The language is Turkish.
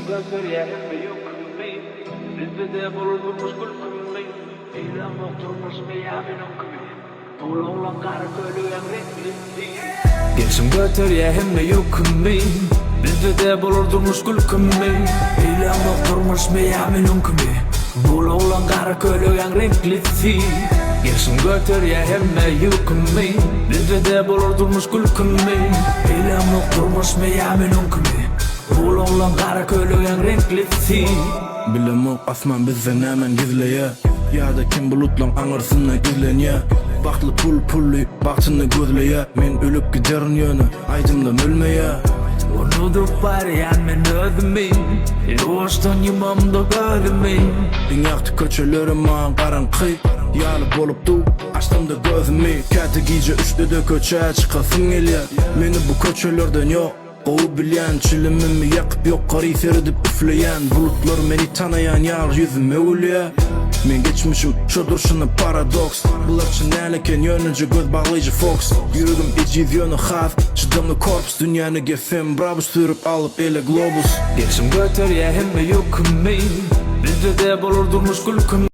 götür yerime yükümmeyi. Bizde de bulurdurmuş gülkümmeyi. İlan doktormuş meyamin okümmeyi. Oğlan karı köylüyen renkli. Gelsin götür yerime yükümmeyi. Bizde de bulurdurmuş gülkümmeyi. İlan doktormuş meyamin okümmeyi. Oğlan karı köylüyen renkli. Gelsin götür yerime yükümmeyi. Bizde de bulurdurmuş gülkümmeyi. İlan doktormuş meyamin okümmeyi. Oğlan karı köylüyen renkli. Bilemok asman bizden hemen gizleye. Ya da kim bulutlan anırsınla gizlenye. Baktlı pullu baktını gözleye. Men ölüp giderin yönü aydımdan ölmeye. Unutup arayan men özümeyim. Oğuştan yımamda gözümeyim. Dünyaktı köçelerim mağan karanqı. Yalı bolupdu açtım da gözümü. Kati giyce üçte de köçeye çıkasın gelye. Meni bu köçelerden yok qovu bilyen, çilimimi yakıp yok qari seridip üfleyen. Bulutlar meni tanayan yar yüzüme gülye. Men geçmişim şu durşunu paradoks. Bularçı näleken yönüncü göz bağlayıcı fox. Yürüdüm iciz yönü xas, çıdımlı korpus. Dünyanı gefem brabus sürüp alıp ele globus. Gelsin götür yerime yükümmeyi. Bizde de bulurdurmuş gülkümmeyi.